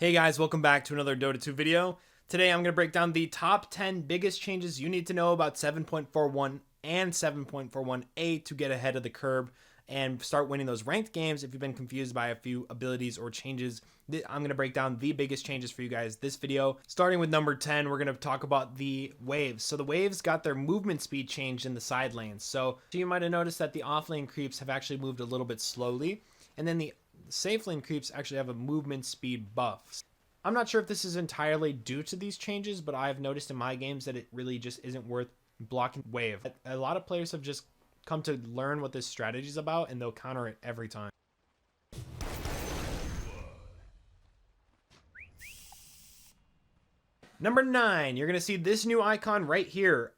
Hey guys, welcome back to another Dota 2 video. Today I'm going to break down the top 10 biggest changes you need to know about 7.41 and 7.41a to get ahead of the curve and start winning those ranked games. If you've been confused by a few abilities or changes, I'm going to break down the biggest changes for you guys this video. Starting with number 10, we're going to talk about the waves. So the waves got their movement speed changed in the side lanes. So you might have noticed that the off lane creeps have actually moved a little bit slowly, and then the safe lane creeps actually have a movement speed buff. I'm not sure if this is entirely due to these changes, but I've noticed in my games that it really just isn't worth blocking wave. A lot of players have just come to learn what this strategy is about, and they'll counter it every time. Number 9, you're going to see this new icon right here.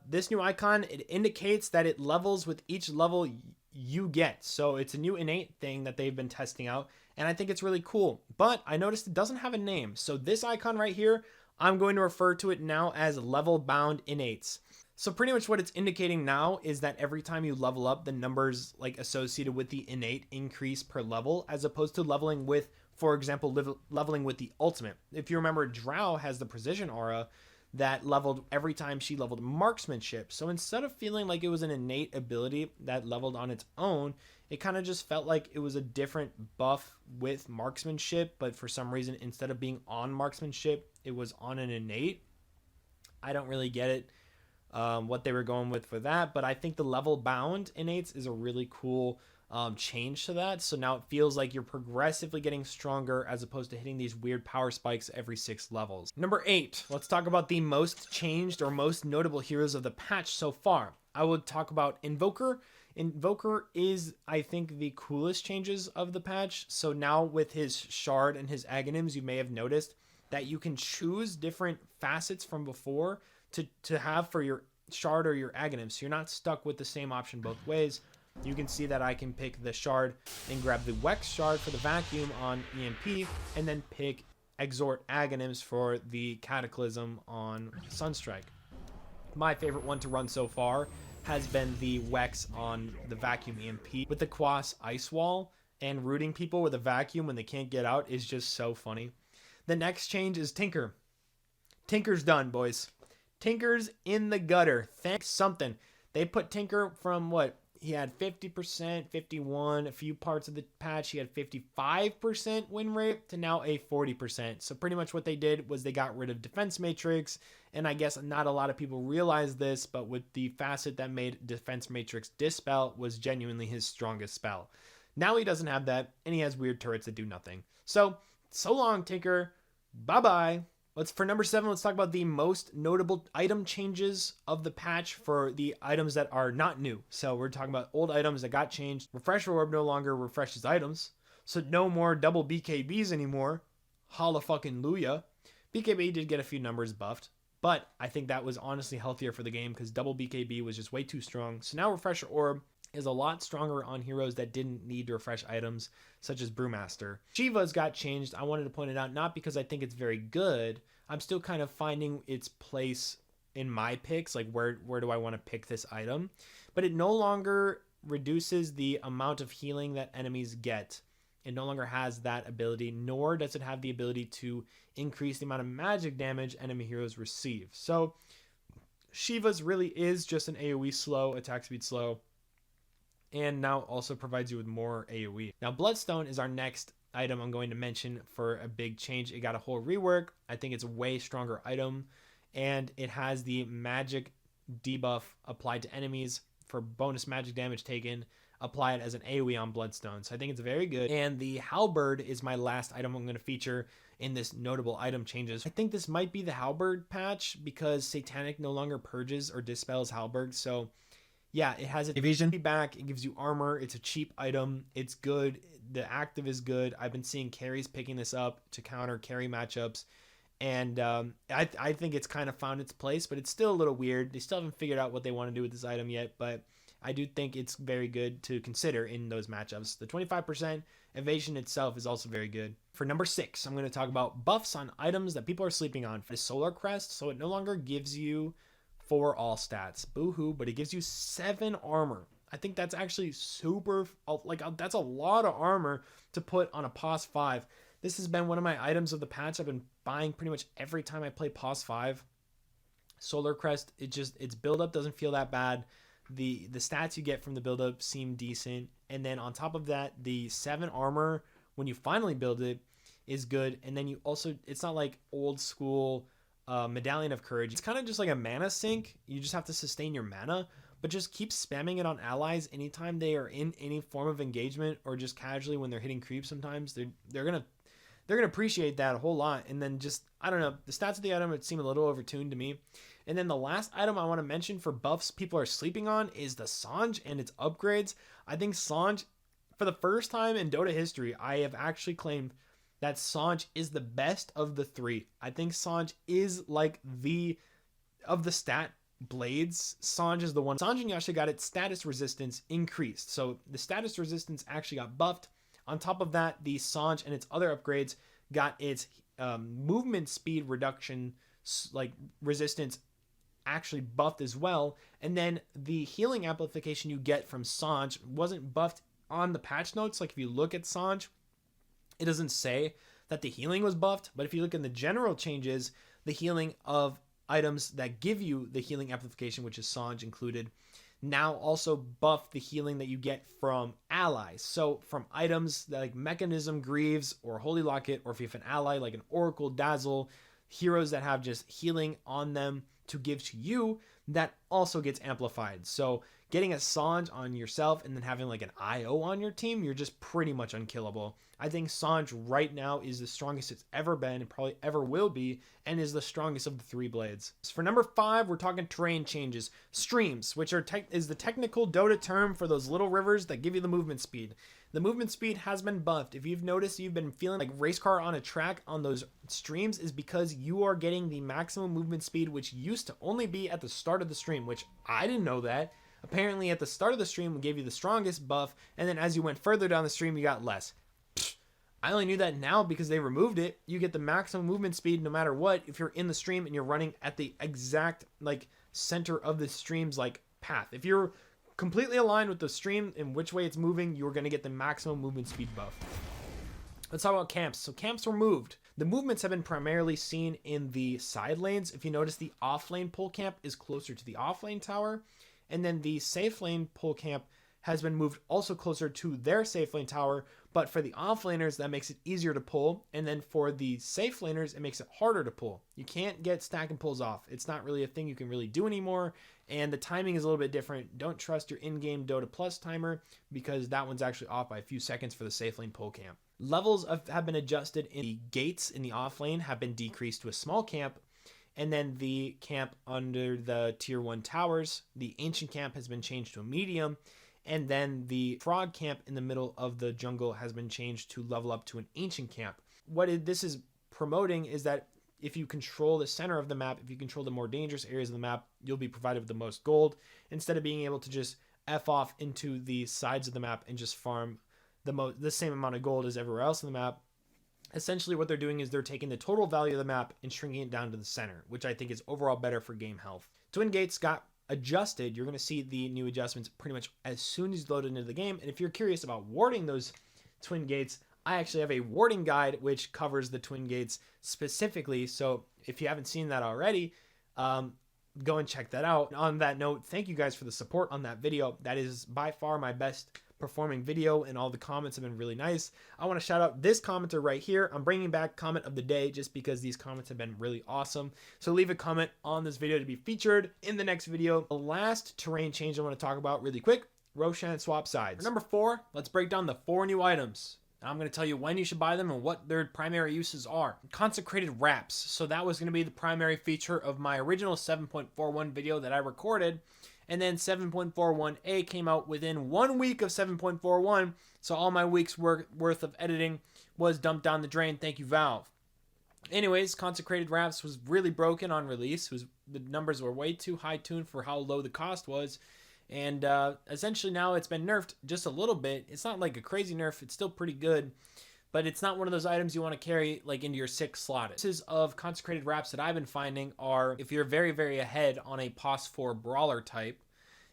This new icon, it indicates that it levels with each level you get. So it's a new innate thing that they've been testing out, and I think it's really cool. But I noticed it doesn't have a name. So this icon right here, I'm going to refer to it now as Levelbound Innates. So pretty much what it's indicating now is that every time you level up, the numbers like associated with the innate increase per level, as opposed to leveling with, for example, leveling with the ultimate. If you remember, Drow has the precision aura that leveled every time she leveled marksmanship. So instead of feeling like it was an innate ability that leveled on its own, it kind of just felt like it was a different buff with marksmanship, but for some reason, instead of being on marksmanship, it was on an innate. I don't really get it, what they were going with for that, but I think the level bound innates is a really cool change to that. So now it feels like you're progressively getting stronger as opposed to hitting these weird power spikes every 6 levels. Number 8, let's talk about the most changed or most notable heroes of the patch so far. I would talk about Invoker. Invoker is, I think, the coolest changes of the patch. So now with his shard and his agonyms, you may have noticed that you can choose different facets from before to have for your shard or your agonyms. So you're not stuck with the same option both ways. You can see that I can pick the shard and grab the Wex shard for the vacuum on EMP, and then pick Exhort Agonyms for the Cataclysm on Sunstrike. My favorite one to run so far has been the Wex on the vacuum EMP with the Quas Ice Wall, and rooting people with a vacuum when they can't get out is just so funny. The next change is Tinker. Tinker's done, boys. Tinker's in the gutter. Thanks something. They put Tinker from what? He had 50%, 51, a few parts of the patch. He had 55% win rate to now a 40%. So pretty much what they did was they got rid of Defense Matrix. And I guess not a lot of people realize this, but with the facet that made Defense Matrix Dispel was genuinely his strongest spell. Now he doesn't have that, and he has weird turrets that do nothing. So long, Tinker. Bye-bye. For number 7, let's talk about the most notable item changes of the patch for the items that are not new. So we're talking about old items that got changed. Refresher Orb no longer refreshes items. So no more double BKBs anymore. Holla fucking Luya. BKB did get a few numbers buffed, but I think that was honestly healthier for the game because double BKB was just way too strong. So now Refresher Orb is a lot stronger on heroes that didn't need to refresh items, such as Brewmaster. Shiva's got changed. I wanted to point it out not because I think it's very good. I'm still kind of finding its place in my picks, like where do I want to pick this item. But it no longer reduces the amount of healing that enemies get. It no longer has that ability, nor does it have the ability to increase the amount of magic damage enemy heroes receive. So Shiva's really is just an AoE slow, attack speed slow, and now also provides you with more AoE. Now Bloodstone is our next item I'm going to mention for a big change. It got a whole rework. I think it's a way stronger item, and it has the magic debuff applied to enemies for bonus magic damage taken. Apply it as an AoE on Bloodstone. So I think it's very good. And the Halberd is my last item I'm going to feature in this notable item changes. I think this might be the Halberd patch because Satanic no longer purges or dispels Halberd. So yeah, it has a evasion back. It gives you armor. It's a cheap item. It's good. The active is good. I've been seeing carries picking this up to counter carry matchups. And I think it's kind of found its place, but it's still a little weird. They still haven't figured out what they want to do with this item yet, but I do think it's very good to consider in those matchups. The 25% evasion itself is also very good. For number 6, I'm going to talk about buffs on items that people are sleeping on. For the Solar Crest, so it no longer gives you 4 all stats. Boo-hoo, but it gives you 7 armor. I think that's actually super, like, that's a lot of armor to put on a POS 5. This has been one of my items of the patch I've been buying pretty much every time I play POS 5. Solar Crest, its buildup doesn't feel that bad. The stats you get from the buildup seem decent. And then on top of that, the 7 armor, when you finally build it, is good. And then you also, it's not like old school Medallion of Courage. It's kind of just like a mana sink. You just have to sustain your mana, but just keep spamming it on allies anytime they are in any form of engagement, or just casually when they're hitting creep. Sometimes they're gonna appreciate that a whole lot. And then just, I don't know, the stats of the item would seem a little overtuned to me. And then the last item I want to mention for buffs people are sleeping on is the Sange and its upgrades. I think Sange, for the first time in Dota history, I have actually claimed that Sange is the best of the 3. I think Sange is like of the stat blades, Sange is the one. Sange actually got its status resistance increased. So the status resistance actually got buffed. On top of that, the Sange and its other upgrades got its movement speed reduction, like resistance, actually buffed as well. And then the healing amplification you get from Sange wasn't buffed on the patch notes. Like if you look at Sange, it doesn't say that the healing was buffed, but if you look in the general changes, the healing of items that give you the healing amplification, which is Sange included, now also buff the healing that you get from allies. So from items like Mechanism, Greaves, or Holy Locket, or if you have an ally like an Oracle, Dazzle, heroes that have just healing on them to give to you, that also gets amplified. So getting a Sange on yourself and then having like an IO on your team, you're just pretty much unkillable. I think Sange right now is the strongest it's ever been and probably ever will be, and is the strongest of the 3 blades. So for number 5, we're talking terrain changes. Streams, which is the technical Dota term for those little rivers that give you the movement speed. The movement speed has been buffed. If you've noticed you've been feeling like race car on a track on those streams, is because you are getting the maximum movement speed, which used to only be at the start of the stream, which I didn't know that. Apparently at the start of the stream it gave you the strongest buff, and then as you went further down the stream you got less. I only knew that now because they removed it. You get the maximum movement speed no matter what if you're in the stream and you're running at the exact like center of the stream's like path. If you're completely aligned with the stream and which way it's moving, you're going to get the maximum movement speed buff. Let's talk about camps. So camps were moved. The movements have been primarily seen in the side lanes. If you notice, the off lane pull camp is closer to the off lane tower, and then the safe lane pull camp has been moved also closer to their safe lane tower. But for the off laners, that makes it easier to pull, and then for the safe laners, it makes it harder to pull. You can't get stack and pulls off. It's not really a thing you can really do anymore, and the timing is a little bit different. Don't trust your in-game Dota Plus timer, because that one's actually off by a few seconds for the safe lane pull camp. Levels have been adjusted. In the gates in the off lane have been decreased to a small camp, and then the camp under the tier 1 towers, the ancient camp, has been changed to a medium. And then the frog camp in the middle of the jungle has been changed to level up to an ancient camp. What this is promoting is that if you control the center of the map, if you control the more dangerous areas of the map, you'll be provided with the most gold, instead of being able to just F off into the sides of the map and just farm the same amount of gold as everywhere else in the map. Essentially what they're doing is they're taking the total value of the map and shrinking it down to the center, which I think is overall better for game health. Twin gates got adjusted. You're going to see the new adjustments pretty much as soon as you load into the game. And if you're curious about warding those twin gates, I actually have a warding guide which covers the twin gates specifically. So if you haven't seen that already, go and check that out. On that note, thank you guys for the support on that video. That is by far my best performing video, and all the comments have been really nice. I want to shout out this commenter right here. I'm bringing back comment of the day just because these comments have been really awesome. So leave a comment on this video to be featured in the next video. The last terrain change I want to talk about really quick, Roshan swap sides. For number 4, let's break down the 4 new items. I'm going to tell you when you should buy them and what their primary uses are. Consecrated wraps. So that was going to be the primary feature of my original 7.41 video that I recorded. And then 7.41a came out within 1 week of 7.41. So all my week's worth of editing was dumped down the drain. Thank you, Valve. Anyways, Consecrated Wraps was really broken on release. The numbers were way too high tuned for how low the cost was. And essentially now it's been nerfed just a little bit. It's not like a crazy nerf. It's still pretty good. But it's not one of those items you want to carry like into your 6th slot. Uses of Consecrated Wraps that I've been finding are, if you're very, very ahead on a POS 4 brawler type,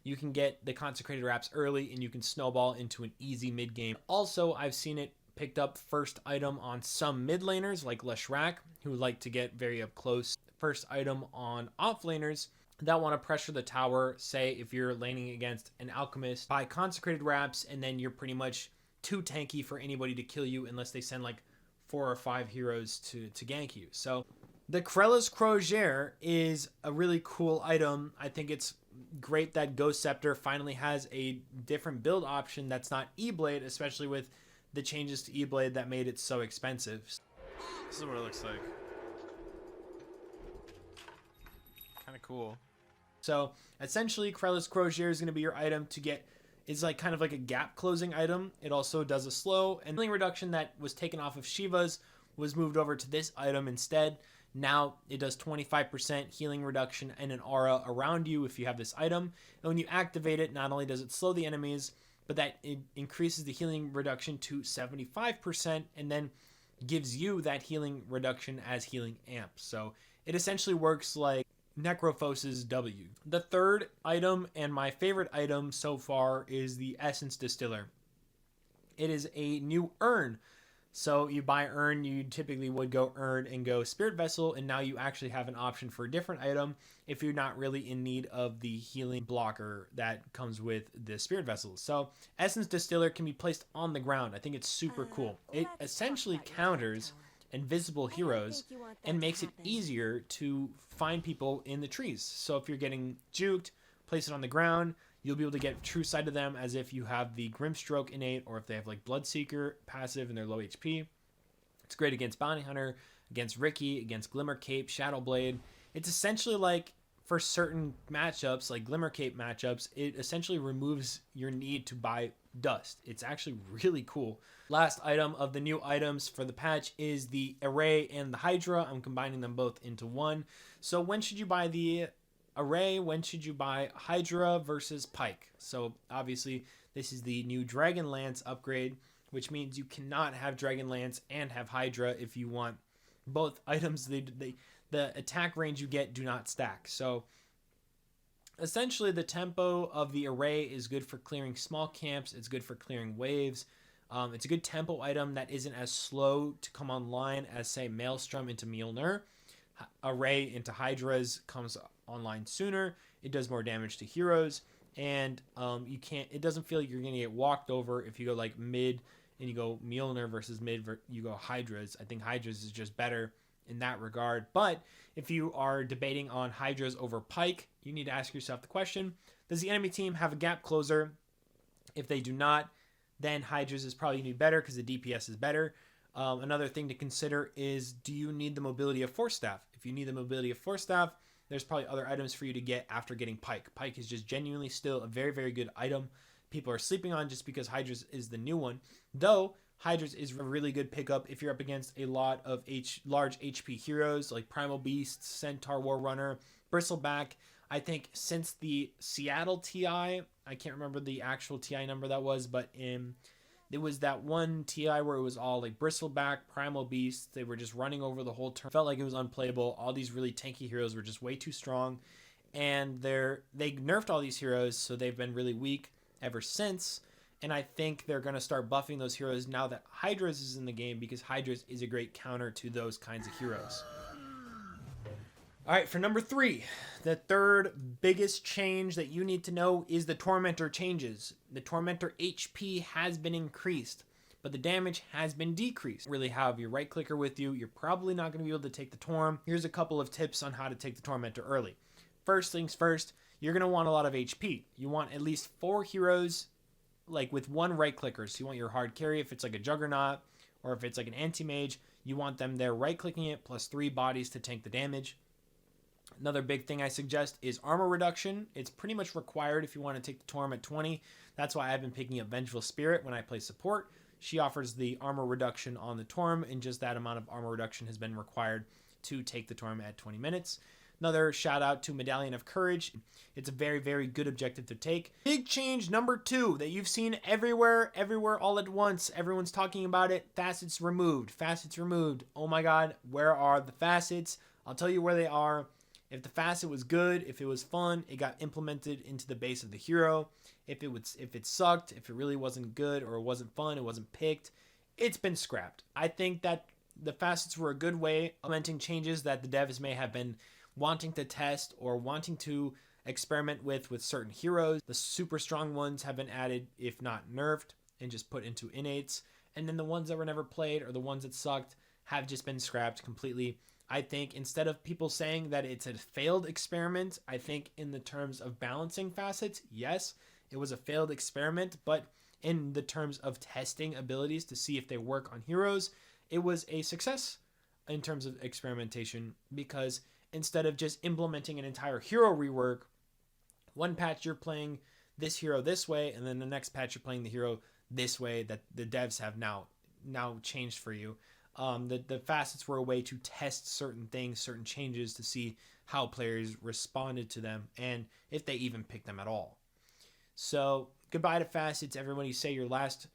you can get the Consecrated Wraps early and you can snowball into an easy mid game. Also, I've seen it picked up first item on some mid laners like Leshrac, who like to get very up close. First item on off laners that want to pressure the tower. Say if you're laning against an alchemist, buy consecrated wraps, and then you're pretty much too tanky for anybody to kill you unless they send like 4 or 5 heroes to gank you. So the Krellis Crozier is a really cool item. I think it's great that Ghost Scepter finally has a different build option that's not E-Blade, especially with the changes to E-Blade that made it so expensive. This is what it looks like. Kind of cool. So essentially, Krellis Crozier is going to be your item to get. It's like kind of like a gap closing item. It also does a slow and healing reduction that was taken off of Shiva's was moved over to this item instead. Now it does 25% healing reduction and an aura around you if you have this item. And when you activate it, not only does it slow the enemies, but that it increases the healing reduction to 75% and then gives you that healing reduction as healing amp. So it essentially works like Necrophos's W. The third item and my favorite item so far is the Essence Distiller. It is a new urn. So you buy urn, you typically would go urn and go Spirit Vessel, and now you actually have an option for a different item if you're not really in need of the healing blocker that comes with the Spirit Vessel. So Essence Distiller can be placed on the ground. I think it's super cool. It essentially counters invisible heroes and makes it easier to find people in the trees. So if you're getting juked, place it on the ground. You'll be able to get true sight of them as if you have the Grimstroke innate, or if they have like Bloodseeker passive and they're low HP. It's great against Bounty Hunter, against Riki, against Glimmer Cape, Shadowblade. It's essentially like for certain matchups, like Glimmer Cape matchups, it essentially removes your need to buy dust. It's actually really cool. Last item of the new items for the patch is the Array and the Hydra. I'm combining them both into one. So when should you buy the Array? When should you buy Hydra versus Pike? So obviously this is the new Dragonlance upgrade, which means you cannot have Dragonlance and have Hydra if you want both items. The attack range you get do not stack. So essentially the tempo of the Array is good for clearing small camps. It's good for clearing waves. It's a good tempo item that isn't as slow to come online as, say, Maelstrom into Mjolnir. Array into Hydras comes online sooner. It does more damage to heroes, and it doesn't feel like you're gonna get walked over if you go like mid and you go Mjolnir versus mid, you go Hydras. I think Hydras is just better in that regard. But if you are debating on Hydras over Pike, you need to ask yourself the question: does the enemy team have a gap closer? If they do not, then Hydras is probably gonna be better because the DPS is better. Another thing to consider is, do you need the mobility of Force Staff? If you need the mobility of Force Staff, there's probably other items for you to get after getting Pike. Pike is just genuinely still a very, very good item. People are sleeping on just because Hydras is the new one. Though, Hydras is a really good pickup if you're up against a lot of large HP heroes like Primal Beast, Centaur War Runner, Bristleback. I think since the Seattle TI, I can't remember the actual TI number that was, but there was that one TI where it was all like Bristleback, Primal Beast. They were just running over the whole turn. Felt like it was unplayable. All these really tanky heroes were just way too strong. And they nerfed all these heroes, so they've been really weak ever since. And I think they're going to start buffing those heroes now that Hydras is in the game, because Hydras is a great counter to those kinds of heroes. All right, for number 3, the third biggest change that you need to know is the Tormentor changes. The Tormentor HP has been increased, but the damage has been decreased. Really have your right clicker with you. You're probably not going to be able to take the Torm. Here's a couple of tips on how to take the Tormentor early. First things first, you're going to want a lot of HP. You want at least 4 heroes like with one right clicker. So you want your hard carry if it's like a Juggernaut, or if it's like an anti-mage, you want them there right clicking it plus 3 bodies to tank the damage. Another big thing I suggest is armor reduction. It's pretty much required if you want to take the Torm at 20. That's why I've been picking up Vengeful Spirit when I play support. She offers the armor reduction on the Torm, and just that amount of armor reduction has been required to take the Torm at 20 minutes. Another shout out to Medallion of Courage. It's a very, very good objective to take. Big change number 2 that you've seen everywhere all at once. Everyone's talking about it. Facets removed. Facets removed. Oh my god, where are the facets? I'll tell you where they are. If the facet was good, if it was fun, it got implemented into the base of the hero. If it sucked, if it really wasn't good or it wasn't fun, it wasn't picked, it's been scrapped. I think that the facets were a good way of implementing changes that the devs may have been wanting to test or wanting to experiment with certain heroes. The super strong ones have been added, if not nerfed, and just put into innates. And then the ones that were never played or the ones that sucked have just been scrapped completely. I think instead of people saying that it's a failed experiment, I think in the terms of balancing facets, yes, it was a failed experiment, but in the terms of testing abilities to see if they work on heroes, it was a success in terms of experimentation, because instead of just implementing an entire hero rework, one patch you're playing this hero this way, and then the next patch you're playing the hero this way that the devs have now changed for you. The facets were a way to test certain things, certain changes, to see how players responded to them and if they even picked them at all. So goodbye to facets. Everybody say your last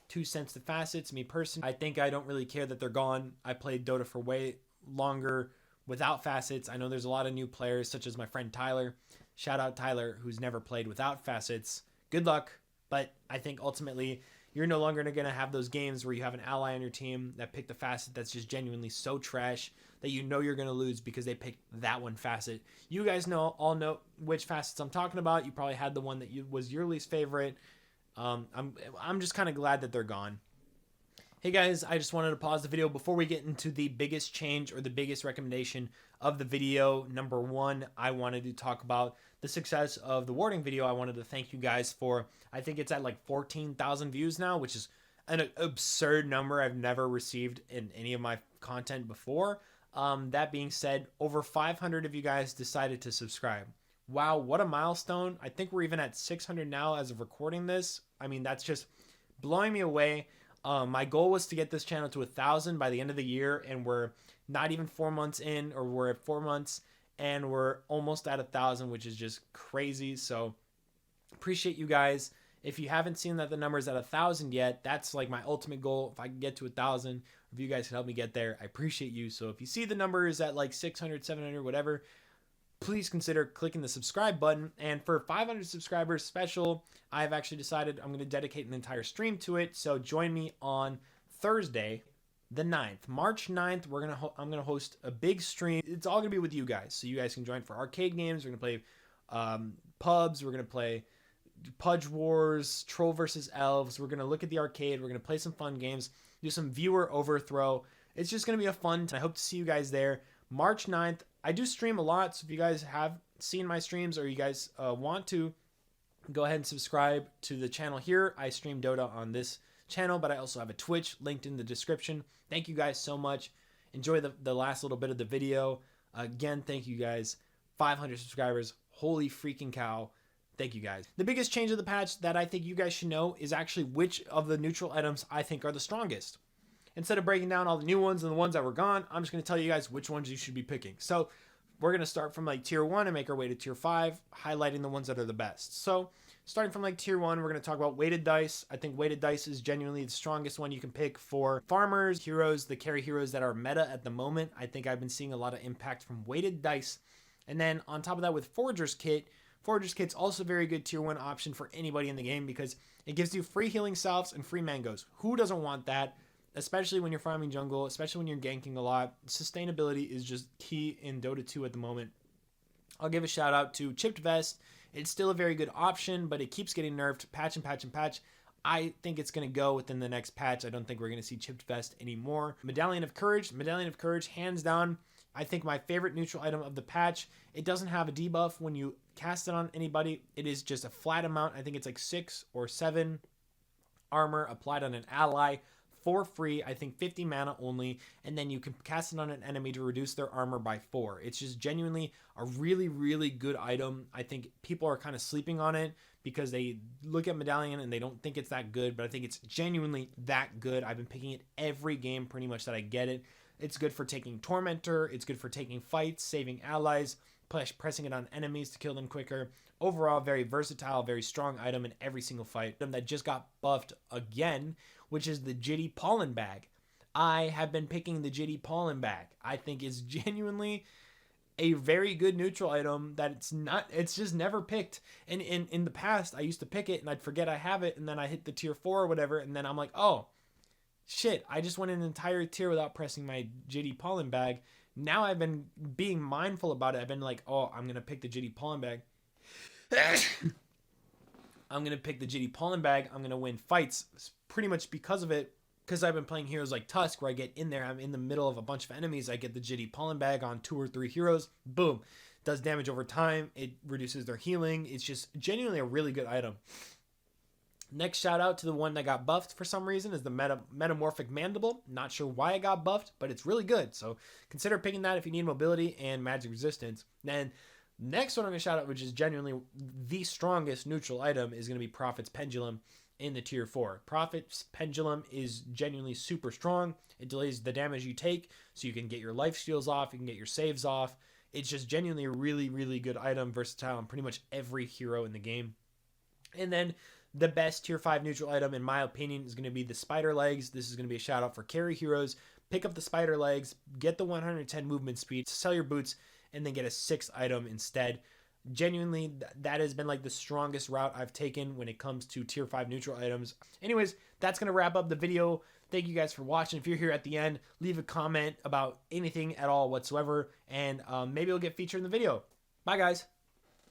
2 cents to facets. Me personally, I think I don't really care that they're gone. I played Dota for way longer without facets. I know there's a lot of new players, such as my friend Tyler. Shout out Tyler, who's never played without facets. Good luck. But I think ultimately you're no longer going to have those games where you have an ally on your team that picked a facet that's just genuinely so trash that you know you're going to lose because they picked that one facet. You guys all know which facets I'm talking about. You probably had the one that was your least favorite. I'm just kind of glad that they're gone. Hey guys, I just wanted to pause the video before we get into the biggest change or the biggest recommendation of the video. Number one, I wanted to talk about the success of the warding video. I wanted to thank you guys for, I think it's at like 14,000 views now, which is an absurd number I've never received in any of my content before. That being said, over 500 of you guys decided to subscribe. Wow, what a milestone. I think we're even at 600 now as of recording this. I mean, that's just blowing me away. My goal was to get this channel to 1,000 by the end of the year, and we're not even 4 months in, or we're at 4 months and we're almost at 1,000, which is just crazy. So appreciate you guys. If you haven't seen that the number is at 1,000 yet, that's like my ultimate goal. If I can get to 1,000, if you guys can help me get there, I appreciate you. So if you see the number is at like 600, 700, whatever, please consider clicking the subscribe button. And for 500 subscribers special, I've actually decided I'm going to dedicate an entire stream to it. So join me on Thursday, the 9th, March 9th. I'm going to host a big stream. It's all going to be with you guys. So you guys can join for arcade games. We're going to play pubs. We're going to play Pudge Wars, Troll versus Elves. We're going to look at the arcade. We're going to play some fun games, do some viewer overthrow. It's just going to be a fun time. I hope to see you guys there. March 9th. I do stream a lot, so if you guys have seen my streams or you guys want to, go ahead and subscribe to the channel here. I stream Dota on this channel, but I also have a Twitch linked in the description. Thank you guys so much. Enjoy the last little bit of the video. Again, thank you guys. 500 subscribers. Holy freaking cow. Thank you guys. The biggest change of the patch that I think you guys should know is actually which of the neutral items I think are the strongest. Instead of breaking down all the new ones and the ones that were gone, I'm just going to tell you guys which ones you should be picking. So we're going to start from like tier 1 and make our way to tier 5, highlighting the ones that are the best. So starting from like tier 1, we're going to talk about weighted dice. I think weighted dice is genuinely the strongest one you can pick for farmers, heroes, the carry heroes that are meta at the moment. I think I've been seeing a lot of impact from weighted dice. And then on top of that with Forager's Kit, Forager's Kit's also a very good tier 1 option for anybody in the game because it gives you free healing salves and free mangoes. Who doesn't want that? Especially when you're farming jungle, especially when you're ganking a lot. Sustainability is just key in Dota 2 at the moment. I'll give a shout out to Chipped Vest. It's still a very good option, but it keeps getting nerfed. Patch and patch and patch. I think it's going to go within the next patch. I don't think we're going to see Chipped Vest anymore. Medallion of Courage. Medallion of Courage, hands down, I think my favorite neutral item of the patch. It doesn't have a debuff when you cast it on anybody. It is just a flat amount. I think it's like 6 or 7 armor applied on an ally for free. I think 50 mana only, and then you can cast it on an enemy to reduce their armor by 4. It's just genuinely a really, really good item. I think people are kind of sleeping on it because they look at Medallion and they don't think it's that good, but I think it's genuinely that good. I've been picking it every game pretty much that I get it. It's good for taking Tormentor. It's good for taking fights, saving allies, pressing it on enemies to kill them quicker. Overall, very versatile, very strong item in every single fight. Item that just got buffed again, which is the Jitty Pollen Bag. I have been picking the Jitty Pollen Bag. I think it's genuinely a very good neutral item that it's just never picked. And in the past, I used to pick it and I'd forget I have it, and then I hit the tier 4 or whatever, and then I'm like, oh, shit, I just went an entire tier without pressing my Jitty pollen bag. Now I've been being mindful about it. I've been like, oh, I'm going to pick the Jitty pollen bag. I'm going to pick the Jitty pollen bag. I'm going to win fights pretty much because of it. Because I've been playing heroes like Tusk, where I get in there, I'm in the middle of a bunch of enemies, I get the Jitty pollen bag on 2 or 3 heroes, boom, does damage over time, it reduces their healing, it's just genuinely a really good item. Next shout out to the one that got buffed for some reason is the Metamorphic Mandible. Not sure why it got buffed, but it's really good, so consider picking that if you need mobility and magic resistance. Then next one I'm going to shout out, which is genuinely the strongest neutral item, is going to be Prophet's Pendulum in the tier 4. Prophet's Pendulum is genuinely super strong. It delays the damage you take, so you can get your life steals off, you can get your saves off. It's just genuinely a really, really good item, versatile on pretty much every hero in the game. And then the best tier 5 neutral item, in my opinion, is going to be the Spider Legs. This is going to be a shout out for carry heroes. Pick up the Spider Legs, get the 110 movement speed, sell your boots, and then get a 6th item instead. Genuinely, that has been like the strongest route I've taken when it comes to tier 5 neutral items. Anyways, that's going to wrap up the video. Thank you guys for watching. If you're here at the end, leave a comment about anything at all whatsoever, and maybe it'll get featured in the video. Bye, guys.